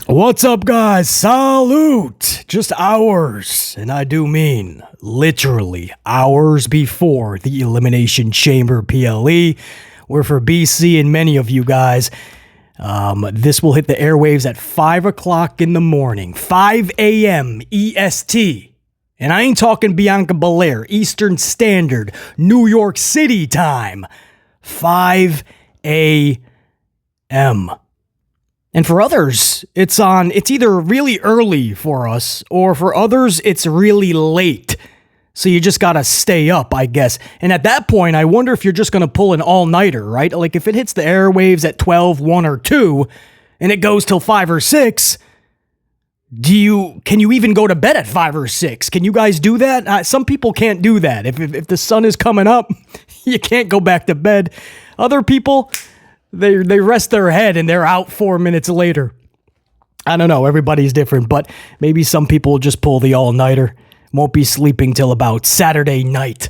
What's up, guys? Salute! Just hours, and I do mean literally hours before the Elimination Chamber PLE. We're for BC and many of you guys. This will hit the airwaves at 5 o'clock in the morning, 5 a.m. EST. And I ain't talking Bianca Belair, Eastern Standard, New York City time, 5 a.m. And for others, it's either really early for us, or for others, it's really late. So you just gotta stay up, I guess. And at that point, I wonder if you're just gonna pull an all-nighter, right? Like if it hits the airwaves at 12, 1, or 2, and it goes till 5 or 6, can you even go to bed at 5 or 6? Can you guys do that? Some people can't do that. If the sun is coming up, you can't go back to bed. Other people, they rest their head and they're out 4 minutes later. I don't know. Everybody's different, but maybe some people will just pull the all-nighter. Won't be sleeping till about Saturday night.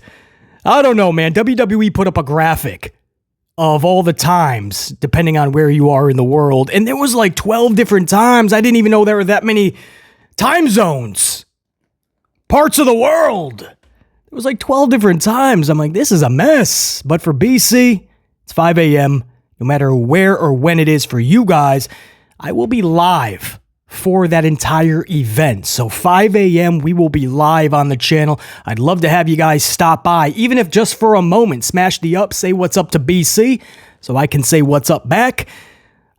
I don't know, man. WWE put up a graphic of all the times, depending on where you are in the world. And there was like 12 different times. I didn't even know there were that many time zones. Parts of the world. It was like 12 different times. I'm like, this is a mess. But for BC, it's 5 a.m. No matter where or when it is for you guys, I will be live for that entire event. So 5 a.m., we will be live on the channel. I'd love to have you guys stop by, even if just for a moment. Smash the up, say what's up to BC, so I can say what's up back.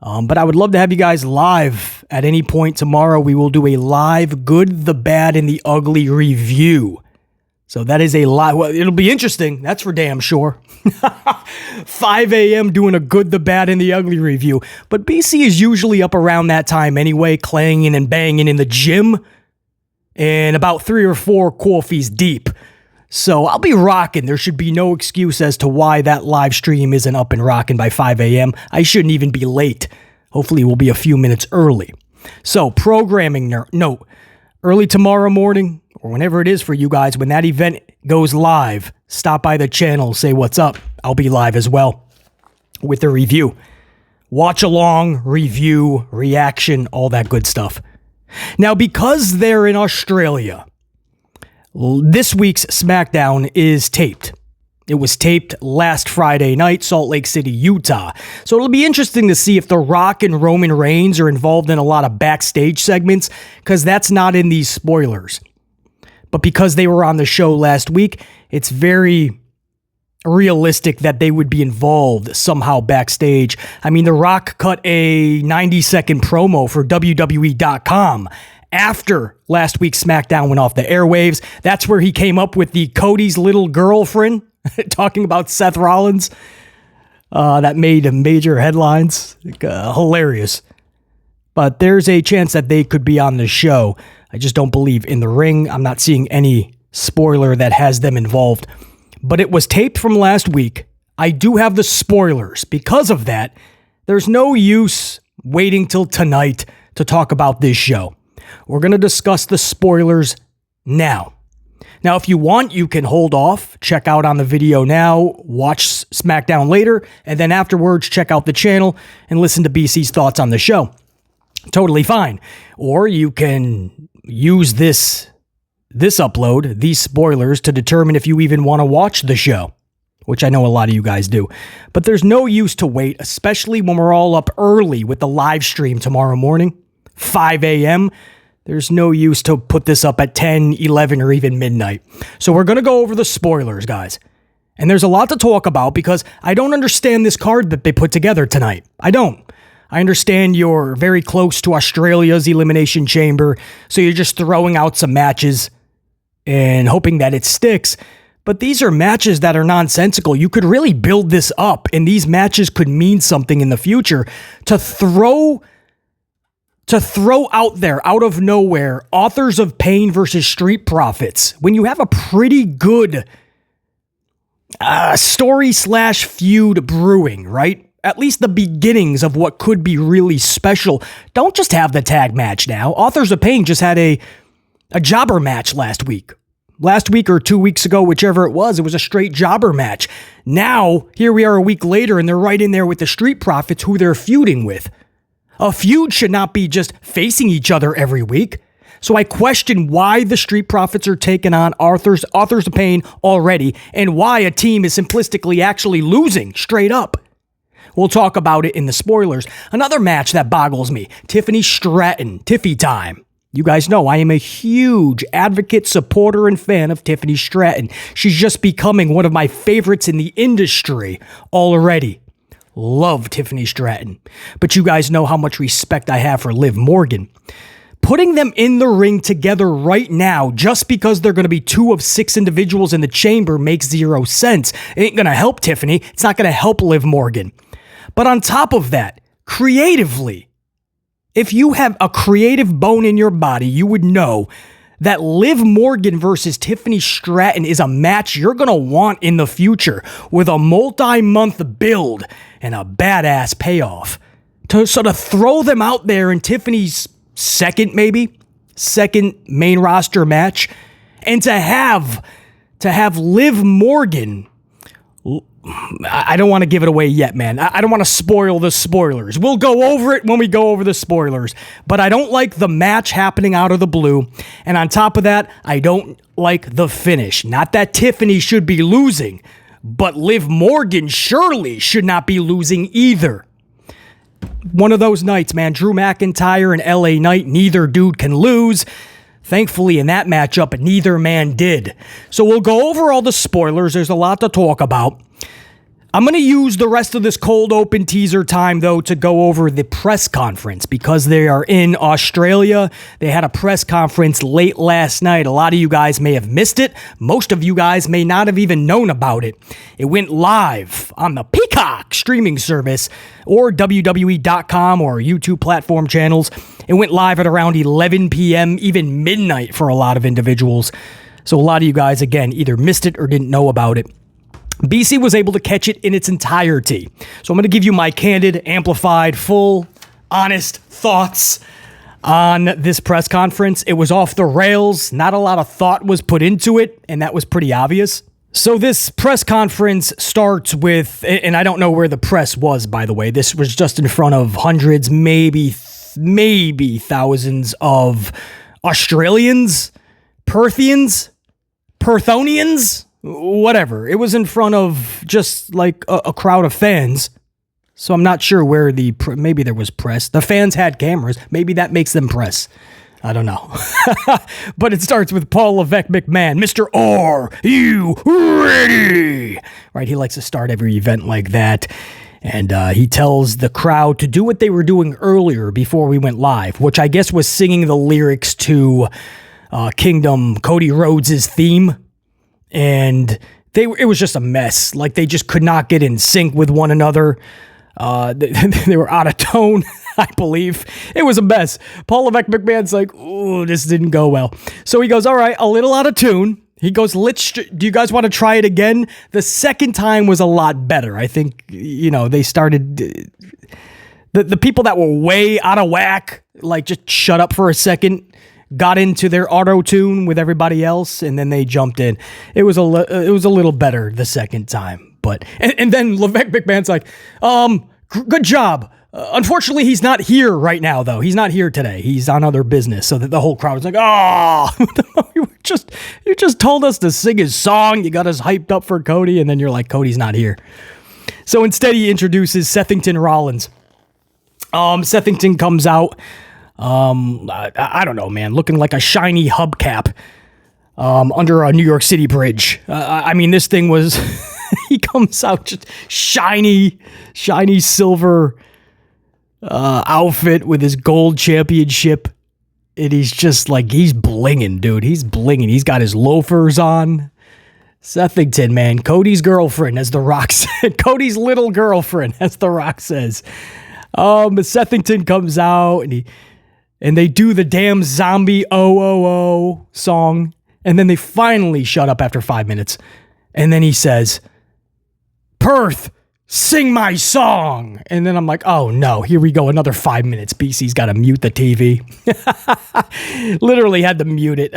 But I would love to have you guys live at any point tomorrow. We will do a live good, the bad, and the ugly review. So that is a live. Well, it'll be interesting. That's for damn sure. 5 a.m. doing a good, the bad, and the ugly review. But BC is usually up around that time anyway, clanging and banging in the gym. And about 3 or 4 coffees deep. So I'll be rocking. There should be no excuse as to why that live stream isn't up and rocking by 5 a.m. I shouldn't even be late. Hopefully we'll be a few minutes early. So programming note. Early tomorrow morning, or whenever it is for you guys, when that event goes live, stop by the channel, say what's up. I'll be live as well with the review. Watch along, review, reaction, all that good stuff. Now, because they're in Australia, this week's SmackDown is taped. It was taped last Friday night, Salt Lake City, Utah. So it'll be interesting to see if The Rock and Roman Reigns are involved in a lot of backstage segments, because that's not in these spoilers. But because they were on the show last week, it's very realistic that they would be involved somehow backstage. I mean, The Rock cut a 90-second promo for WWE.com after last week's SmackDown went off the airwaves. That's where he came up with the Cody's little girlfriend, talking about Seth Rollins. That made major headlines. Hilarious. But there's a chance that they could be on the show. I just don't believe in the ring. I'm not seeing any spoiler that has them involved. But it was taped from last week. I do have the spoilers. Because of that, there's no use waiting till tonight to talk about this show. We're going to discuss the spoilers now. Now, if you want, you can hold off, check out on the video now, watch SmackDown later, and then afterwards check out the channel and listen to BC's thoughts on the show. Totally fine. Or you can use this upload, these spoilers, to determine if you even want to watch the show, which I know a lot of you guys do. But there's no use to wait, especially when we're all up early with the live stream tomorrow morning, 5 a.m., There's no use to put this up at 10, 11, or even midnight. So we're going to go over the spoilers, guys. And there's a lot to talk about because I don't understand this card that they put together tonight. I don't. I understand you're very close to Australia's Elimination Chamber, so you're just throwing out some matches and hoping that it sticks. But these are matches that are nonsensical. You could really build this up, and these matches could mean something in the future. To throw out there, out of nowhere, Authors of Pain versus Street Profits, when you have a pretty good story/feud brewing, right? At least the beginnings of what could be really special. Don't just have the tag match now. Authors of Pain just had a jobber match last week. Last week or 2 weeks ago, whichever it was a straight jobber match. Now, here we are a week later, and they're right in there with the Street Profits, who they're feuding with. A feud should not be just facing each other every week. So I question why the Street Profits are taking on Authors of Pain already, and why a team is simplistically actually losing straight up. We'll talk about it in the spoilers. Another match that boggles me, Tiffany Stratton, Tiffy time. You guys know I am a huge advocate, supporter, and fan of Tiffany Stratton. She's just becoming one of my favorites in the industry already. Love Tiffany Stratton. But you guys know how much respect I have for Liv Morgan. Putting them in the ring together right now just because they're going to be 2 of 6 individuals in the chamber makes zero sense. It ain't going to help Tiffany. It's not going to help Liv Morgan. But on top of that, creatively, if you have a creative bone in your body, you would know that Liv Morgan versus Tiffany Stratton is a match you're going to want in the future with a multi-month build and a badass payoff. So to throw them out there in Tiffany's second main roster match, and to have Liv Morgan, I don't want to give it away yet, man. I don't want to spoil the spoilers. We'll go over it when we go over the spoilers, but I don't like the match happening out of the blue, and on top of that, I don't like the finish. Not that Tiffany should be losing, but Liv Morgan surely should not be losing either. One of those nights, man. Drew McIntyre and LA Knight, neither dude can lose. Thankfully, in that matchup, neither man did. So we'll go over all the spoilers. There's a lot to talk about. I'm going to use the rest of this cold open teaser time, though, to go over the press conference because they are in Australia. They had a press conference late last night. A lot of you guys may have missed it. Most of you guys may not have even known about it. It went live on the Peacock streaming service or WWE.com or YouTube platform channels. It went live at around 11 p.m., even midnight for a lot of individuals. So a lot of you guys, again, either missed it or didn't know about it. BC was able to catch it in its entirety. So I'm going to give you my candid, amplified, full, honest thoughts on this press conference. It was off the rails. Not a lot of thought was put into it, and that was pretty obvious. So this press conference starts with, and I don't know where the press was, by the way. This was just in front of hundreds, maybe thousands of Australians, Perthonians, whatever. It was in front of just like a crowd of fans. So I'm not sure where maybe there was press. The fans had cameras. Maybe that makes them press. I don't know. But it starts with Paul Levesque McMahon. Mr. Are you ready? Right, he likes to start every event like that. And he tells the crowd to do what they were doing earlier before we went live, which I guess was singing the lyrics to Kingdom Cody Rhodes' theme. And it was just a mess. Like, they just could not get in sync with one another. They were out of tone, I believe. It was a mess. Paul Levesque McMahon's like, ooh, this didn't go well. So he goes, all right, a little out of tune. He goes, do you guys want to try it again? The second time was a lot better. I think, they started, the people that were way out of whack, like, just shut up for a second, got into their auto-tune with everybody else, and then they jumped in. It was a little better the second time. But and then Levesque McMahon's like, good job. Unfortunately, he's not here right now, though. He's not here today. He's on other business. So that the whole crowd was like, oh, you just told us to sing his song. You got us hyped up for Cody, and then you're like, Cody's not here. So instead, he introduces Sethington Rollins. Sethington comes out. I don't know, man, looking like a shiny hubcap under a New York City bridge. I mean, this thing was, he comes out just shiny silver outfit with his gold championship. And he's just like, he's blinging, dude. He's blinging. He's got his loafers on. Sethington, man, Cody's girlfriend, as The Rock said. Cody's little girlfriend, as The Rock says. Sethington comes out and they do the damn zombie oh song. And then they finally shut up after 5 minutes. And then he says, Perth, sing my song. And then I'm like, oh no, here we go. Another 5 minutes. BC's got to mute the TV. Literally had to mute it.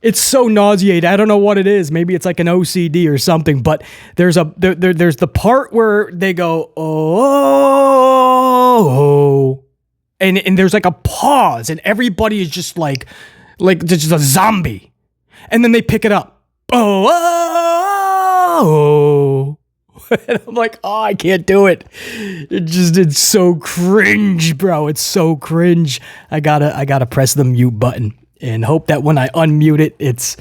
It's so nauseating. I don't know what it is. Maybe it's like an OCD or something, but there's the part where they go, oh, and there's like a pause, and everybody is just like just a zombie. And then they pick it up. Oh. And I'm like, oh, I can't do it. It's so cringe, bro. It's so cringe. I gotta press the mute button and hope that when I unmute it, it's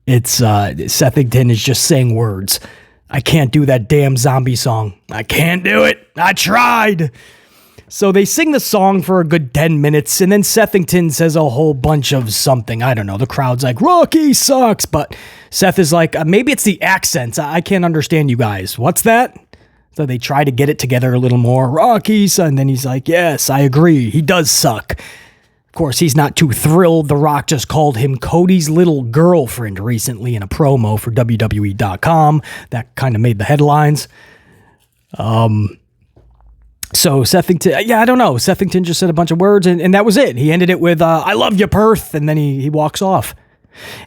Sethington is just saying words. I can't do that damn zombie song. I can't do it. I tried. So they sing the song for a good 10 minutes, and then Sethington says a whole bunch of something. I don't know. The crowd's like, Rocky sucks. But Seth is like, maybe it's the accents. I can't understand you guys. What's that? So they try to get it together a little more. Rocky, and then he's like, yes, I agree. He does suck. Of course, he's not too thrilled. The Rock just called him Cody's little girlfriend recently in a promo for WWE.com. That kind of made the headlines. So Sethington, I don't know. Sethington just said a bunch of words, and that was it. He ended it with, I love you, Perth, and then he walks off.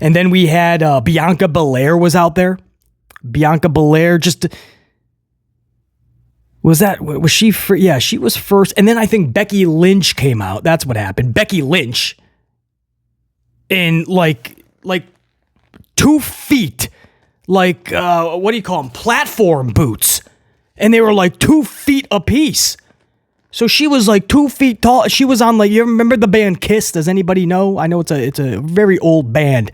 And then we had Bianca Belair was out there. Bianca Belair just... Was she... Yeah, she was first. And then I think Becky Lynch came out. That's what happened. Becky Lynch in like 2 feet. Like, what do you call them? Platform boots. And they were like 2 feet apiece. So she was like 2 feet tall. She was on like, you remember the band Kiss? Does anybody know? I know it's a very old band.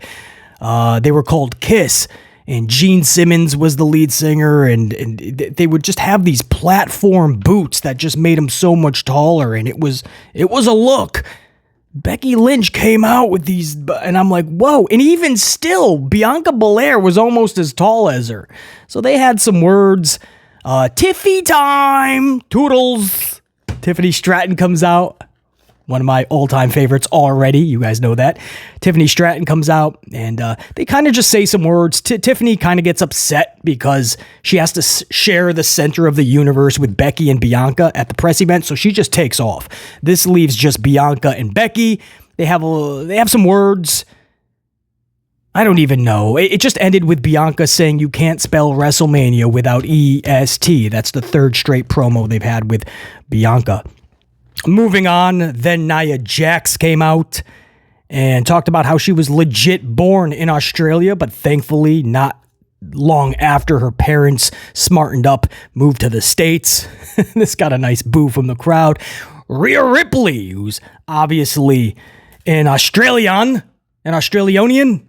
They were called Kiss. And Gene Simmons was the lead singer. And they would just have these platform boots that just made them so much taller. And it was a look. Becky Lynch came out with these, and I'm like, whoa. And even still, Bianca Belair was almost as tall as her. So they had some words. Tiffy time, toodles. Tiffany Stratton comes out. One of my all-time favorites already. You guys know that. Tiffany Stratton comes out, and they kind of just say some words. Tiffany kind of gets upset because she has to share the center of the universe with Becky and Bianca at the press event, so she just takes off. This leaves just Bianca and Becky. They have some words. I don't even know. It just ended with Bianca saying you can't spell WrestleMania without EST. That's the third straight promo they've had with Bianca. Moving on, then Nia Jax came out and talked about how she was legit born in Australia, but thankfully not long after her parents smartened up, moved to the States. This got a nice boo from the crowd. Rhea Ripley, who's obviously an Australian, an Austrian.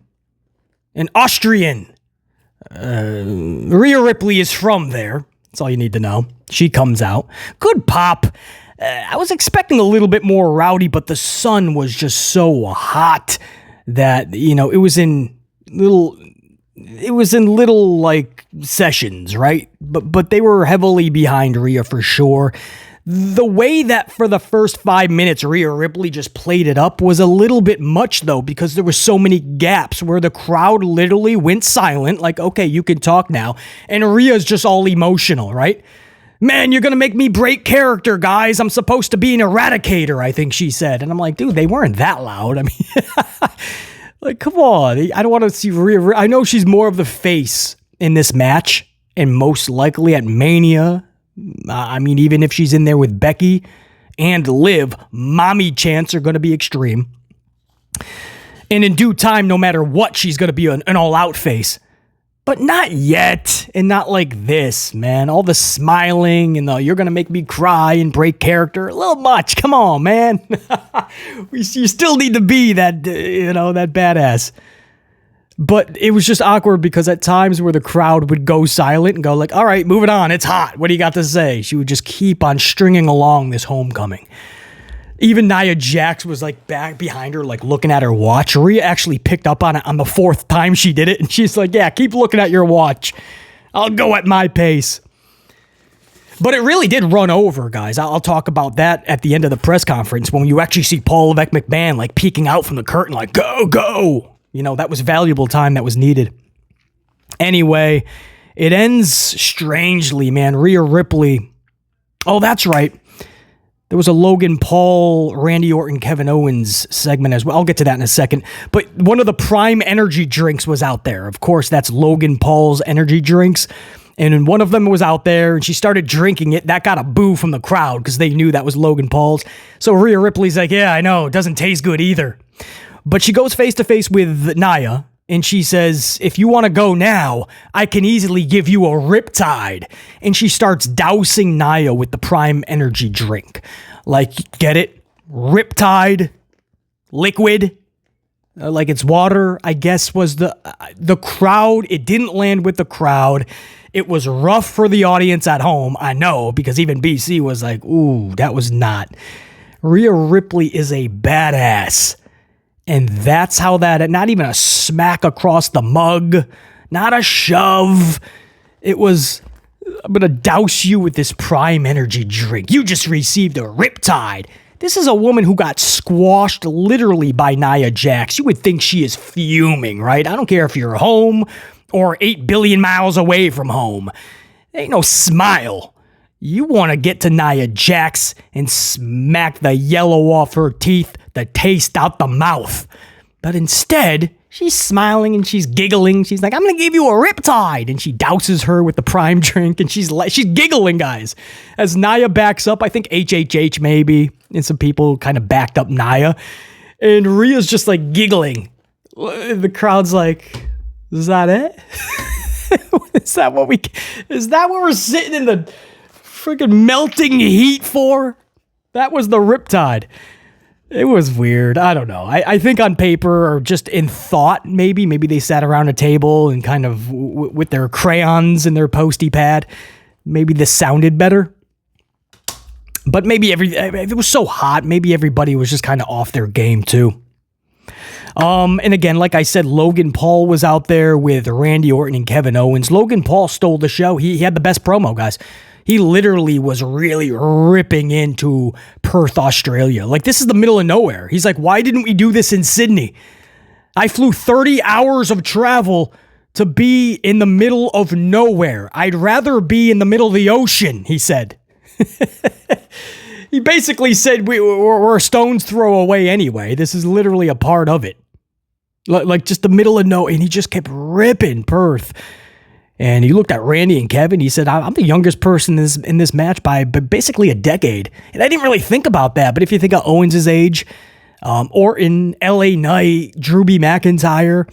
Rhea Ripley is from there. That's all you need to know. She comes out. Good pop. I was expecting a little bit more rowdy, but the sun was just so hot that, it was in little like sessions, right? But they were heavily behind Rhea for sure. The way that for the first 5 minutes Rhea Ripley just played it up was a little bit much, though, because there were so many gaps where the crowd literally went silent, like, okay, you can talk now, and Rhea's just all emotional, right? Man, you're going to make me break character, guys. I'm supposed to be an eradicator, I think she said. And I'm like, dude, they weren't that loud. I mean, like, come on. I don't want to see Rhea. I know she's more of the face in this match, and most likely at Mania. I mean, even if she's in there with Becky and Liv, mommy chants are going to be extreme. And in due time, no matter what, she's going to be an all-out face. But not yet, and not like this, man. All the smiling and the you're going to make me cry and break character, a little much. Come on, man. You still need to be that, that badass. But it was just awkward because at times where the crowd would go silent and go like, all right, move it on. It's hot. What do you got to say? She would just keep on stringing along this homecoming. Even Nia Jax was like back behind her, like looking at her watch. Rhea actually picked up on it on the 4th time she did it. And she's like, yeah, keep looking at your watch. I'll go at my pace. But it really did run over, guys. I'll talk about that at the end of the press conference when you actually see Paul Levesque McMahon like peeking out from the curtain like, go, go. That was valuable time that was needed. Anyway, it ends strangely, man. Rhea Ripley. Oh, that's right. There was a Logan Paul, Randy Orton, Kevin Owens segment as well. I'll get to that in a second. But one of the Prime energy drinks was out there. Of course, that's Logan Paul's energy drinks. And then one of them was out there, and she started drinking it. That got a boo from the crowd because they knew that was Logan Paul's. So Rhea Ripley's like, yeah, I know, it doesn't taste good either. But she goes face-to-face with Nia, and she says, if you want to go now, I can easily give you a Riptide. And she starts dousing Nia with the Prime Energy drink. Like, get it? Riptide, liquid, like it's water, I guess was the crowd. It didn't land with the crowd. It was rough for the audience at home, I know, because even BC was like, ooh, that was not. Rhea Ripley is a badass. And that's how that, not even a smack across the mug, not a shove. It was, I'm going to douse you with this Prime Energy drink. You just received a Riptide. This is a woman who got squashed literally by Nia Jax. You would think she is fuming, right? I don't care if you're home or 8 billion miles away from home. Ain't no smile. You want to get to Nia Jax and smack the yellow off her teeth, the taste out the mouth. But instead, she's smiling and she's giggling. She's like, I'm going to give you a Riptide. And she douses her with the Prime drink. And she's giggling, guys. As Nia backs up, I think HHH maybe, and some people kind of backed up Nia. And Rhea's just like giggling. The crowd's like, is that it? Is that what we're sitting in the freaking melting heat for? That was the Riptide. It was weird. I don't know. I think on paper or just in thought, maybe they sat around a table and kind of with their crayons and their Posty pad. Maybe this sounded better. But maybe it was so hot, maybe everybody was just kind of off their game too. And again, like I said, Logan Paul was out there with Randy Orton and Kevin Owens. Logan Paul stole the show. He had the best promo, guys. He literally was really ripping into Perth, Australia. Like, this is the middle of nowhere. He's like, why didn't we do this in Sydney? I flew 30 hours of travel to be in the middle of nowhere. I'd rather be in the middle of the ocean, he said. He basically said we're a stone's throw away anyway. This is literally a part of it. Like just the middle of nowhere. And he just kept ripping Perth. And he looked at Randy and Kevin. He said, I'm the youngest person in this match by basically a decade. And I didn't really think about that. But if you think of Owens' age, Orton, LA Knight, Drew B. McIntyre.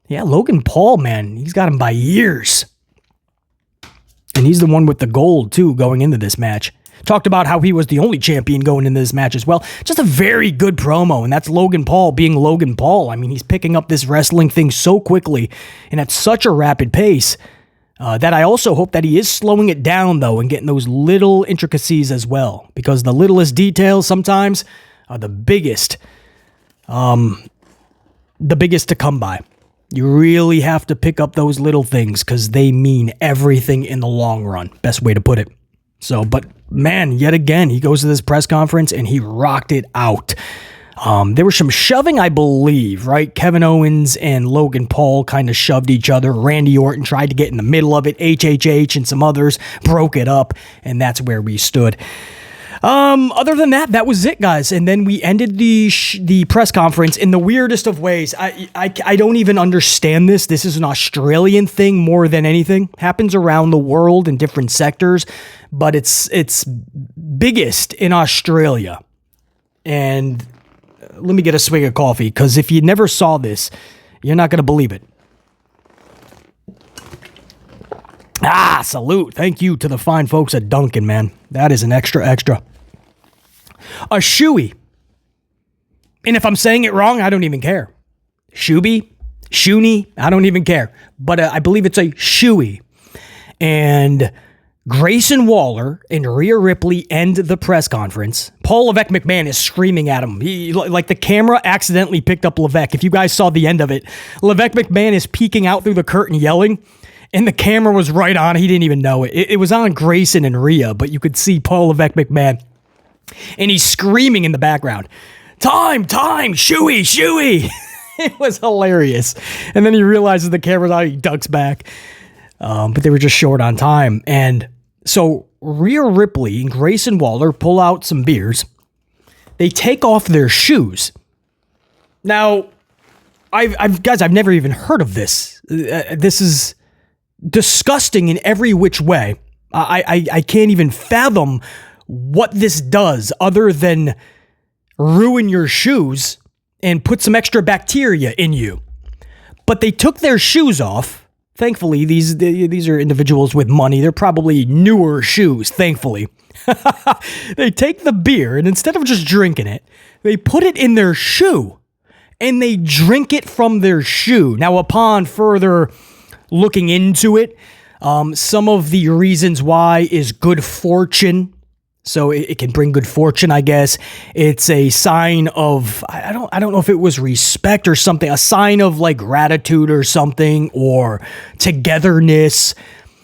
Yeah, Logan Paul, man, he's got him by years. And he's the one with the gold, too, going into this match. Talked about how he was the only champion going into this match as well. Just a very good promo, and that's Logan Paul being Logan Paul. I mean, he's picking up this wrestling thing so quickly and at such a rapid pace that I also hope that he is slowing it down, though, and getting those little intricacies as well, because the littlest details sometimes are the biggest to come by. You really have to pick up those little things because they mean everything in the long run. Best way to put it. So, but man, yet again, he goes to this press conference and he rocked it out. There was some shoving, I believe, right? Kevin Owens and Logan Paul kind of shoved each other. Randy Orton tried to get in the middle of it. HHH and some others broke it up, and that's where we stood. Other than that, that was it, guys. And then we ended the press conference in the weirdest of ways. I don't even understand this. This is an Australian thing more than anything. Happens around the world in different sectors, but it's biggest in Australia. And let me get a swig of coffee, because if you never saw this, you're not going to believe it. Salute. Thank you to the fine folks at Dunkin', man. That is an extra. A shoey. And if I'm saying it wrong, I don't even care. Shooby, Shoonie, I don't even care. But I believe it's a shoey. And Grayson Waller and Rhea Ripley end the press conference. Paul Levesque McMahon is screaming at him. Like the camera accidentally picked up Levesque. If you guys saw the end of it, Levesque McMahon is peeking out through the curtain yelling. And the camera was right on. He didn't even know it. It was on Grayson and Rhea, but you could see Paul Levesque McMahon. And he's screaming in the background, time, shooey. It was hilarious. And then he realizes the camera's on, he ducks back. But they were just short on time. And so Rhea Ripley and Grayson Waller pull out some beers. They take off their shoes. Now, I've never even heard of this. This is disgusting in every which way. I can't even fathom what this does other than ruin your shoes and put some extra bacteria in you. But they took their shoes off. Thankfully, these are individuals with money. They're probably newer shoes, thankfully. They take the beer, and instead of just drinking it, they put it in their shoe, and they drink it from their shoe. Now, upon further looking into it, some of the reasons why is good fortune. So it can bring good fortune, I guess. It's a sign of, I don't know if it was respect or something, a sign of like gratitude or something, or togetherness.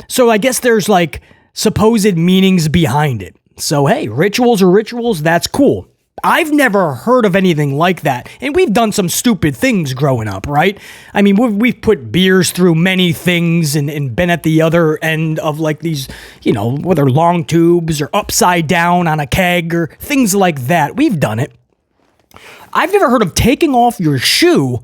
So I guess there's like supposed meanings behind it. So hey, rituals are rituals, that's cool. I've never heard of anything like that. And we've done some stupid things growing up, right? I mean, we've put beers through many things and been at the other end of like these, whether long tubes or upside down on a keg or things like that. We've done it. I've never heard of taking off your shoe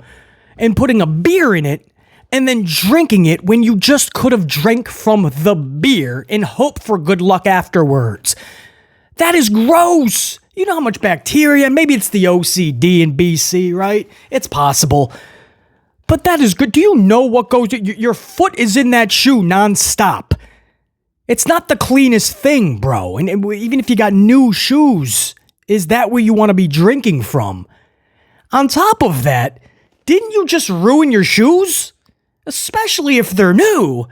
and putting a beer in it and then drinking it when you just could have drank from the beer and hope for good luck afterwards. That is gross. You know how much bacteria, maybe it's the OCD in BC, right? It's possible. But that is good. Do you know what goes, your foot is in that shoe nonstop. It's not the cleanest thing, bro. And even if you got new shoes, is that where you want to be drinking from? On top of that, didn't you just ruin your shoes? Especially if they're new.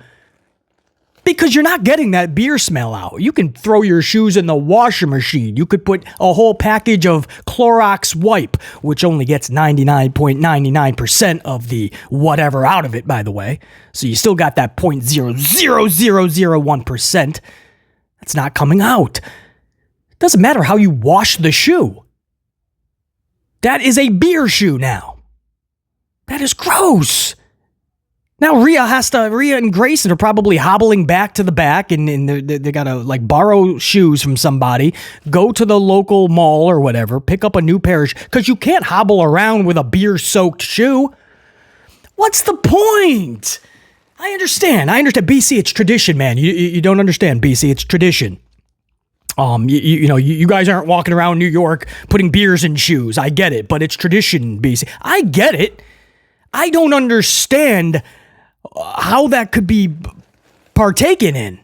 Because you're not getting that beer smell out. You can throw your shoes in the washing machine. You could put a whole package of Clorox wipe, which only gets 99.99% of the whatever out of it, by the way. So you still got that 0.00001%. That's not coming out. It doesn't matter how you wash the shoe. That is a beer shoe now. That is gross. Now Rhea and Grayson are probably hobbling back to the back and they gotta like borrow shoes from somebody, go to the local mall or whatever, pick up a new pair of because you can't hobble around with a beer-soaked shoe. What's the point? I understand. BC, it's tradition, man. You don't understand, BC, it's tradition. You guys aren't walking around New York putting beers in shoes. I get it, but it's tradition, BC. I get it. I don't understand how that could be partaken in.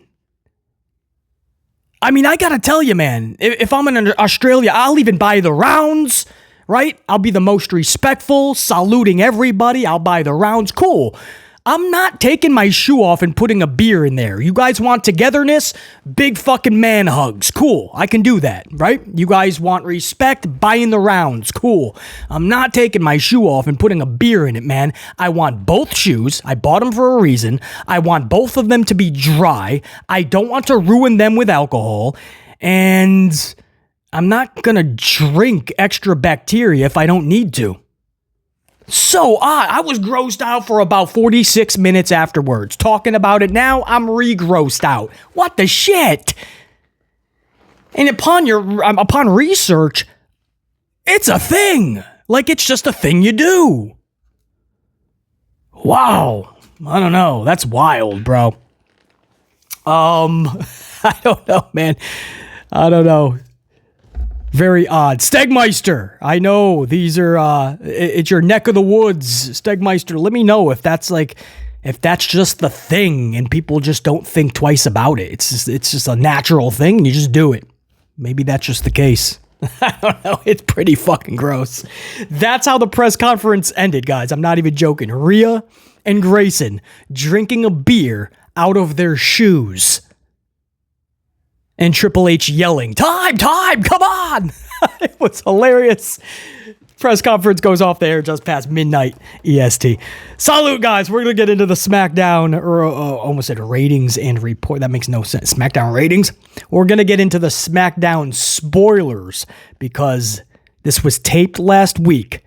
I mean, I gotta tell you, man, if I'm in Australia, I'll even buy the rounds, right? I'll be the most respectful, saluting everybody. I'll buy the rounds. Cool. I'm not taking my shoe off and putting a beer in there. You guys want togetherness? Big fucking man hugs. Cool. I can do that, right? You guys want respect? Buying the rounds. Cool. I'm not taking my shoe off and putting a beer in it, man. I want both shoes. I bought them for a reason. I want both of them to be dry. I don't want to ruin them with alcohol. And I'm not gonna drink extra bacteria if I don't need to. So odd. I was grossed out for about 46 minutes afterwards. Talking about it now, I'm re-grossed out. What the shit? And upon research, it's a thing. Like it's just a thing you do. Wow. I don't know. That's wild, bro. I don't know, man. I don't know. Very odd. Stegmeister. I know these are, it's your neck of the woods. Stegmeister, let me know if that's just the thing and people just don't think twice about it. It's just a natural thing and you just do it. Maybe that's just the case. I don't know. It's pretty fucking gross. That's how the press conference ended, guys. I'm not even joking. Rhea and Grayson drinking a beer out of their shoes. And Triple H yelling, time, come on! It was hilarious. Press conference goes off the air just past midnight EST. Salute, guys. We're going to get into the SmackDown, or almost said ratings and report. That makes no sense. SmackDown ratings. We're going to get into the SmackDown spoilers because this was taped last week.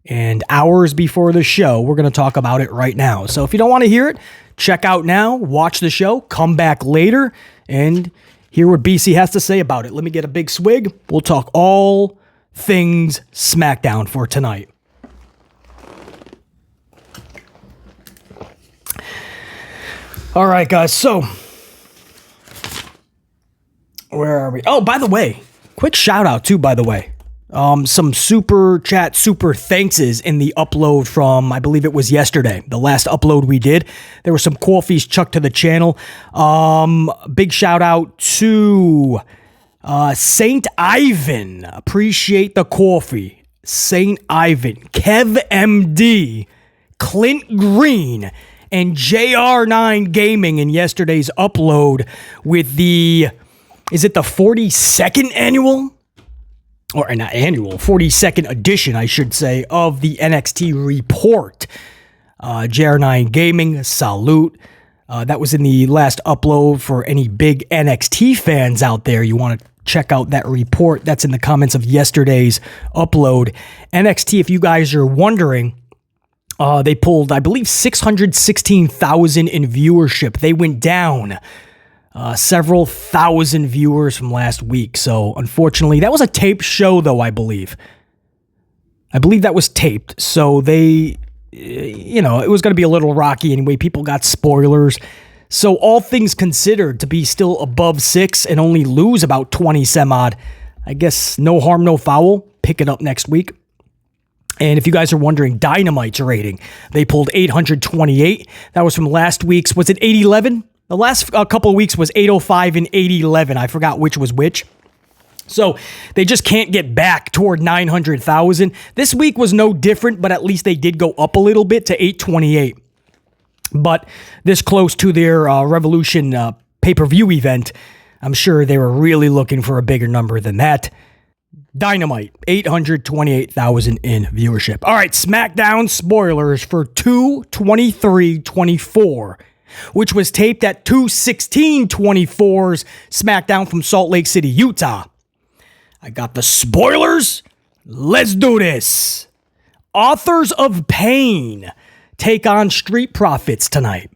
And hours before the show, we're going to talk about it right now. So if you don't want to hear it, check out now, watch the show, come back later, and hear what BC has to say about it. Let me get a big swig. We'll talk all things SmackDown for tonight. All right, guys, so where are we? Oh, by the way, quick shout out too, by the way. Some super chat, super thankses in the upload from, I believe it was yesterday, the last upload we did. There were some coffees chucked to the channel. Big shout out to Saint Ivan. Appreciate the coffee. Saint Ivan, Kev MD, Clint Green, and JR9 Gaming in yesterday's upload with is it the 42nd annual? Or not annual, 42nd edition, I should say, of the NXT report. JR9 Gaming, salute. That was in the last upload for any big NXT fans out there. You want to check out that report. That's in the comments of yesterday's upload. NXT, if you guys are wondering, they pulled, I believe, 616,000 in viewership. They went down several thousand viewers from last week. So, unfortunately, that was a taped show, though, I believe. I believe that was taped. So, it was going to be a little rocky anyway. People got spoilers. So, all things considered, to be still above 6 and only lose about 20 some odd, I guess no harm, no foul. Pick it up next week. And if you guys are wondering, Dynamite's rating, they pulled 828. That was from last week's, was it 811? The last couple of weeks was 805 and 811. I forgot which was which. So they just can't get back toward 900,000. This week was no different, but at least they did go up a little bit to 828. But this close to their Revolution pay-per-view event, I'm sure they were really looking for a bigger number than that. Dynamite, 828,000 in viewership. All right, SmackDown spoilers for 2/23/24, which was taped at 2/16/24's SmackDown from Salt Lake City, Utah. I got the spoilers. Let's do this. Authors of Pain take on Street Profits tonight.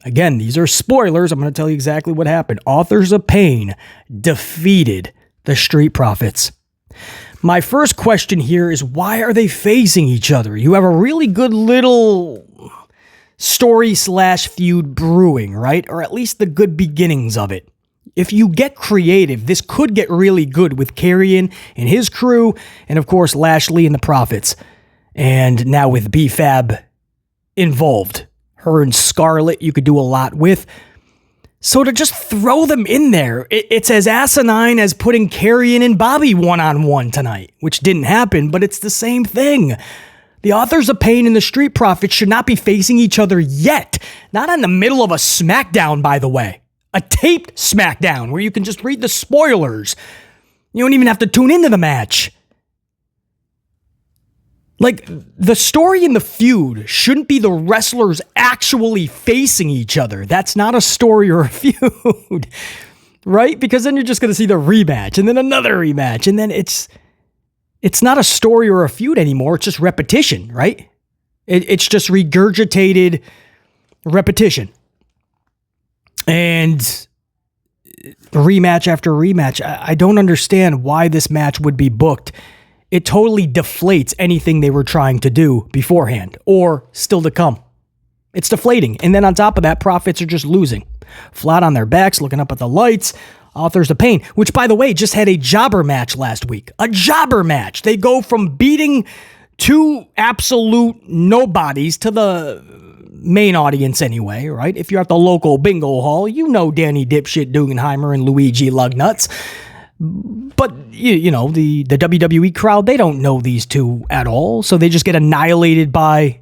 Again, these are spoilers. I'm going to tell you exactly what happened. Authors of Pain defeated the Street Profits. My first question here is, why are they facing each other? You have a really good little story/feud brewing, right? Or at least the good beginnings of it. If you get creative, this could get really good with Karrion and his crew, and of course Lashley and the Profits. And now with B-Fab involved. Her and Scarlett you could do a lot with. So to just throw them in there, it's as asinine as putting Karrion and Bobby one-on-one tonight, which didn't happen, but it's the same thing. The Authors of Pain and the Street Profits should not be facing each other yet. Not in the middle of a SmackDown, by the way. A taped SmackDown where you can just read the spoilers. You don't even have to tune into the match. Like, the story in the feud shouldn't be the wrestlers actually facing each other. That's not a story or a feud, right? Because then you're just going to see the rematch and then another rematch. And then it's not a story or a feud anymore. It's just repetition, right? It's just regurgitated repetition. And rematch after rematch. I don't understand why this match would be booked. It totally deflates anything they were trying to do beforehand or still to come. It's deflating. And then on top of that, Profits are just losing. Flat on their backs, looking up at the lights. Authors of Pain, which, by the way, just had a jobber match last week. A jobber match. They go from beating two absolute nobodies to the main audience anyway, right? If you're at the local bingo hall, you know Danny Dipshit Dugenheimer and Luigi Lugnuts. But, you know, the WWE crowd, they don't know these two at all. So they just get annihilated by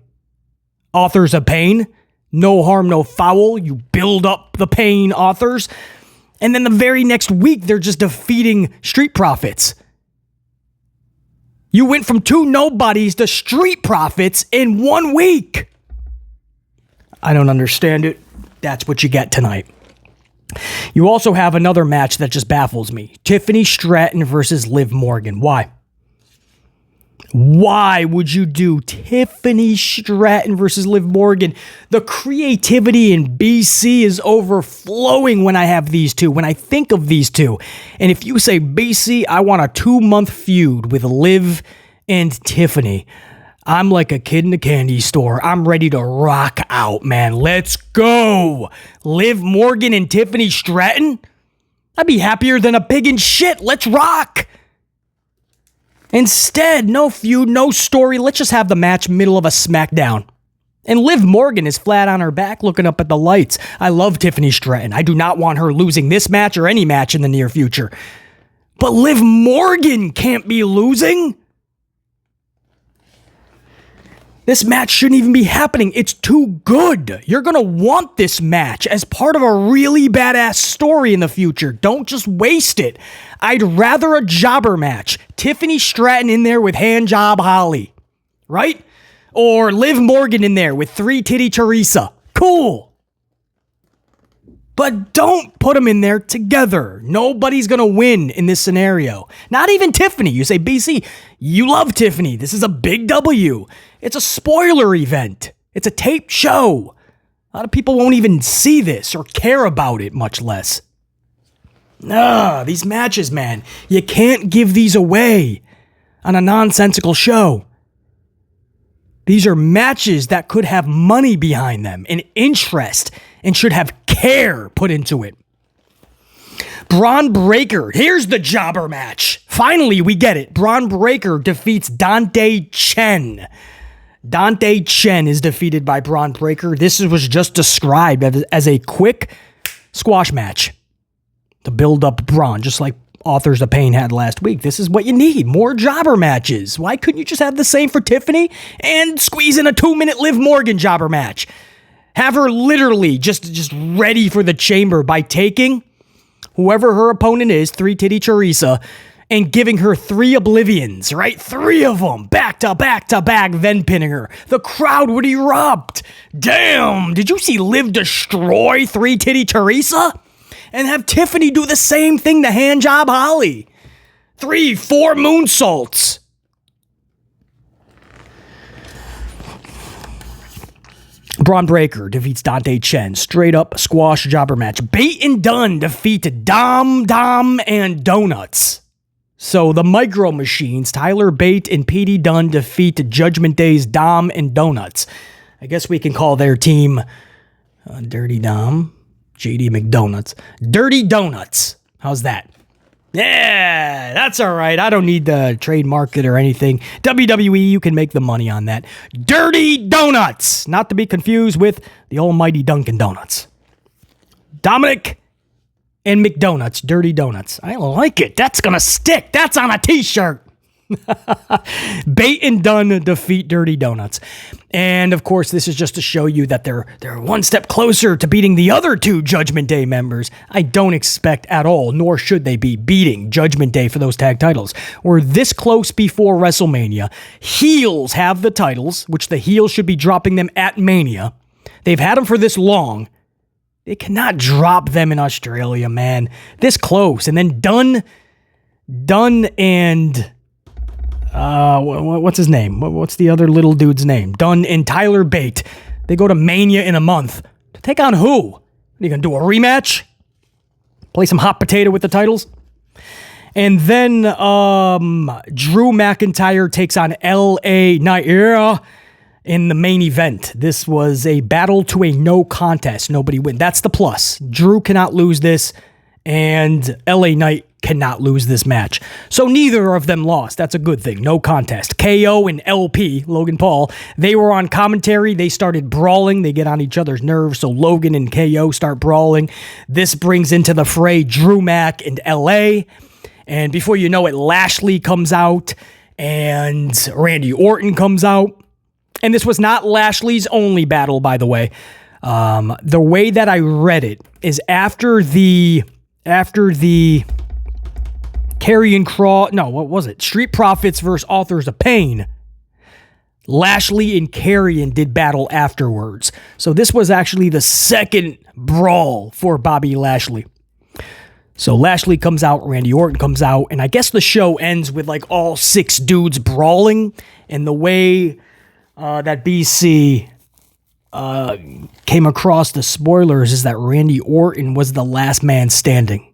Authors of Pain. No harm, no foul. You build up the pain, authors. And then the very next week, they're just defeating Street Profits. You went from two nobodies to Street Profits in 1 week. I don't understand it. That's what you get tonight. You also have another match that just baffles me. Tiffany Stratton versus Liv Morgan. Why? Why would you do Tiffany Stratton versus Liv Morgan? The creativity in BC is overflowing when I have these two, when I think of these two. And if you say BC, I want a 2-month feud with Liv and Tiffany. I'm like a kid in a candy store. I'm ready to rock out, man. Let's go. Liv Morgan and Tiffany Stratton? I'd be happier than a pig in shit. Let's rock. Instead, no feud, no story. Let's just have the match middle of a SmackDown. And Liv Morgan is flat on her back looking up at the lights. I love Tiffany Stratton. I do not want her losing this match or any match in the near future. But Liv Morgan can't be losing. This match shouldn't even be happening. It's too good. You're going to want this match as part of a really badass story in the future. Don't just waste it. I'd rather a jobber match. Tiffany Stratton in there with Handjob Holly. Right? Or Liv Morgan in there with 3-Titty Teresa. Cool. But don't put them in there together. Nobody's going to win in this scenario. Not even Tiffany. You say, BC, you love Tiffany. This is a big W. It's a spoiler event. It's a taped show. A lot of people won't even see this or care about it, much less. These matches, man. You can't give these away on a nonsensical show. These are matches that could have money behind them and interest and should have care put into it. Bron Breakker. Here's the jobber match. Finally, we get it. Bron Breakker defeats Dante Chen. Dante Chen is defeated by Bron Breakker. This was just described as a quick squash match to build up Bron, just like Authors of Pain had last week. This is what you need. More jobber matches. Why couldn't you just have the same for Tiffany and squeeze in a 2-minute Liv Morgan jobber match? Have her literally just ready for the chamber by taking whoever her opponent is, 3-Titty Teresa, and giving her 3 oblivions, right? 3 of them, back to back to back, then pinning her. The crowd would erupt. Damn, did you see Liv destroy 3-Titty Teresa? And have Tiffany do the same thing to Handjob Holly. 3, 4 moonsaults. Bron Breakker defeats Dante Chen. Straight up squash jobber match. Bate and Dunn defeat Dom, and Donuts. So the Micro Machines, Tyler Bate and Petey Dunn defeat Judgment Day's Dom and Donuts. I guess we can call their team Dirty Dom, JD McDonuts. Dirty Donuts. How's that? Yeah, that's all right. I don't need to trademark it or anything. WWE, you can make the money on that. Dirty Donuts. Not to be confused with the almighty Dunkin' Donuts. Dominic and McDonuts. Dirty Donuts. I like it. That's going to stick. That's on a t-shirt. Bate and Dunn defeat Dirty Donuts. And of course, this is just to show you that they're one step closer to beating the other 2 Judgment Day members. I don't expect at all, nor should they be, beating Judgment Day for those tag titles. We're this close before WrestleMania. Heels have the titles, which the heels should be dropping them at Mania. They've had them for this long. They cannot drop them in Australia, man. This close. And then Dunn and what's his name? What's the other little dude's name? Dunn and Tyler Bate. They go to Mania in a month. To take on who? Are you going to do a rematch? Play some hot potato with the titles? And then Drew McIntyre takes on LA Knight in the main event. This was a battle to a no contest. Nobody win. That's the plus. Drew cannot lose this, and LA Knight cannot lose this match. So neither of them lost. That's a good thing. No contest. KO and LP, Logan Paul, they were on commentary. They started brawling. They get on each other's nerves. So Logan and KO start brawling. This brings into the fray Drew Mac and LA. And before you know it, Lashley comes out and Randy Orton comes out. And this was not Lashley's only battle, by the way. The way that I read it is after the Karrion Kross, no, what was it? Street Profits versus Authors of Pain. Lashley and Karrion did battle afterwards. So this was actually the second brawl for Bobby Lashley. So Lashley comes out, Randy Orton comes out, and I guess the show ends with like all 6 dudes brawling. And the way that BC came across the spoilers is that Randy Orton was the last man standing.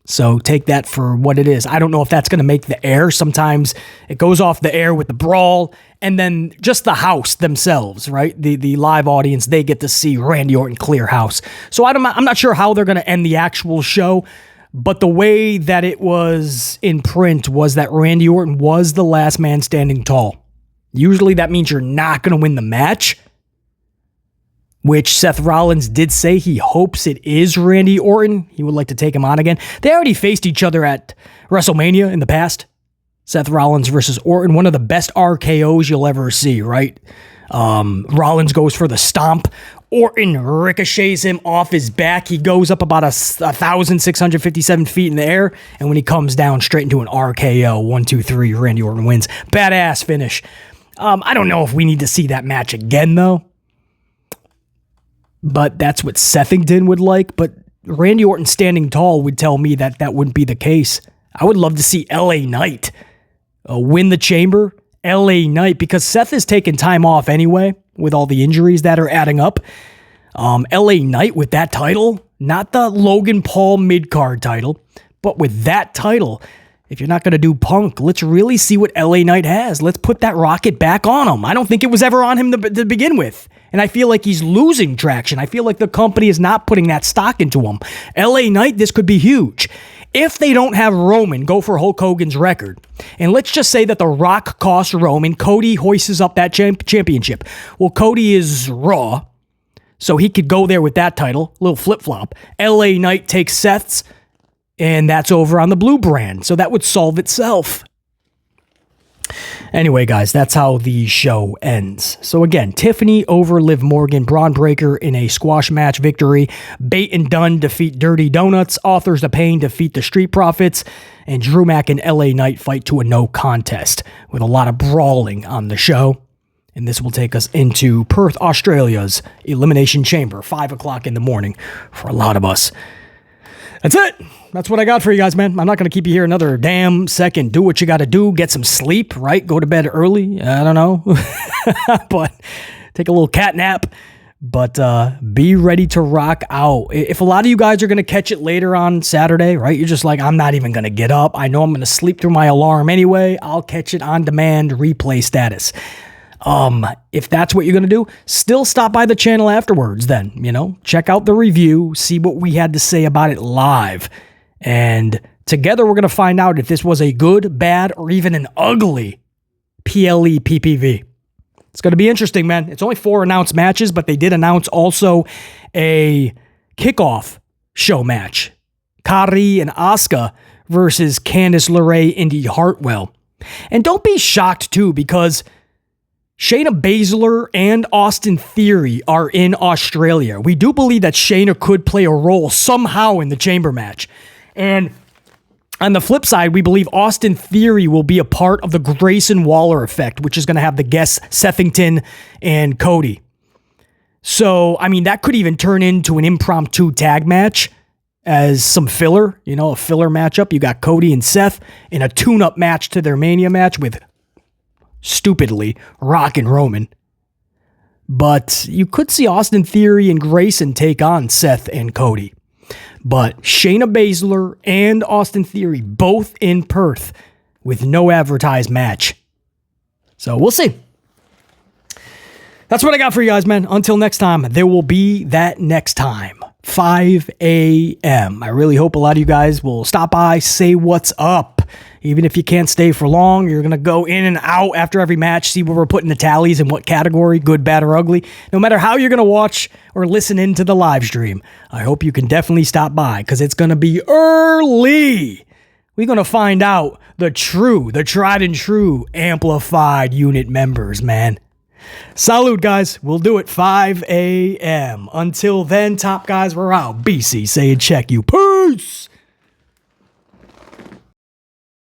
So take that for what it is. I don't know if that's going to make the air. Sometimes it goes off the air with the brawl, and then just the house themselves, right? The live audience, they get to see Randy Orton clear house. So I'm not sure how they're going to end the actual show, but the way that it was in print was that Randy Orton was the last man standing tall. Usually that means you're not going to win the match, which Seth Rollins did say he hopes it is Randy Orton. He would like to take him on again. They already faced each other at WrestleMania in the past. Seth Rollins versus Orton, one of the best RKOs you'll ever see, right? Rollins goes for the stomp. Orton ricochets him off his back. He goes up about 1,657 feet in the air, and when he comes down, straight into an RKO. 1, 2, 3, Randy Orton wins. Badass finish. I don't know if we need to see that match again, though. But that's what Sethington would like. But Randy Orton standing tall would tell me that that wouldn't be the case. I would love to see LA Knight win the chamber. LA Knight, because Seth is taking time off anyway with all the injuries that are adding up. LA Knight with that title, not the Logan Paul mid-card title, but with that title. If you're not going to do Punk, let's really see what LA Knight has. Let's put that rocket back on him. I don't think it was ever on him to begin with. And I feel like he's losing traction. I feel like the company is not putting that stock into him. LA Knight, this could be huge. If they don't have Roman go for Hulk Hogan's record, and let's just say that The Rock costs Roman, Cody hoists up that championship. Well, Cody is Raw, so he could go there with that title, little flip-flop. LA Knight takes Seth's, and that's over on the Blue brand, so that would solve itself. Anyway, guys, that's how the show ends. So again, Tiffany over Liv Morgan, Braun Breaker in a squash match victory. Bate and Dunn defeat Dirty Donuts. Authors of Pain defeat the Street Profits. And Drew Mack and LA Knight fight to a no contest with a lot of brawling on the show. And this will take us into Perth, Australia's Elimination Chamber, 5 o'clock in the morning for a lot of us. That's it. That's what I got for you guys, man. I'm not going to keep you here another damn second. Do what you got to do. Get some sleep, right? Go to bed early. I don't know. But take a little cat nap. But be ready to rock out. If a lot of you guys are going to catch it later on Saturday, right? You're just like, I'm not even going to get up. I know I'm going to sleep through my alarm anyway. I'll catch it on demand, replay status. If that's what you're going to do, still stop by the channel afterwards then, check out the review, see what we had to say about it live. And together we're going to find out if this was a good, bad, or even an ugly PLE PPV. It's going to be interesting, man. It's only 4 announced matches, but they did announce also a kickoff show match. Kari and Asuka versus Candice LeRae, Indy Hartwell. And don't be shocked, too, because Shayna Baszler and Austin Theory are in Australia. We do believe that Shayna could play a role somehow in the chamber match. And on the flip side, we believe Austin Theory will be a part of the Grayson Waller effect, which is going to have the guests Sethington and Cody. So, that could even turn into an impromptu tag match as some filler, a filler matchup. You got Cody and Seth in a tune-up match to their Mania match with, stupidly, Rock and Roman. But you could see Austin Theory and Grayson take on Seth and Cody. But Shayna Baszler and Austin Theory both in Perth with no advertised match. So we'll see. That's what I got for you guys, man. Until next time, there will be that next time. 5 a.m. I really hope a lot of you guys will stop by, say what's up. Even if you can't stay for long, you're going to go in and out after every match, see where we're putting the tallies in what category, good, bad, or ugly. No matter how you're going to watch or listen into the live stream, I hope you can definitely stop by because it's going to be early. We're going to find out the tried and true amplified unit members, man. Salute, guys. We'll do it 5 a.m. Until then, top guys, we're out. BC saying check you. Peace.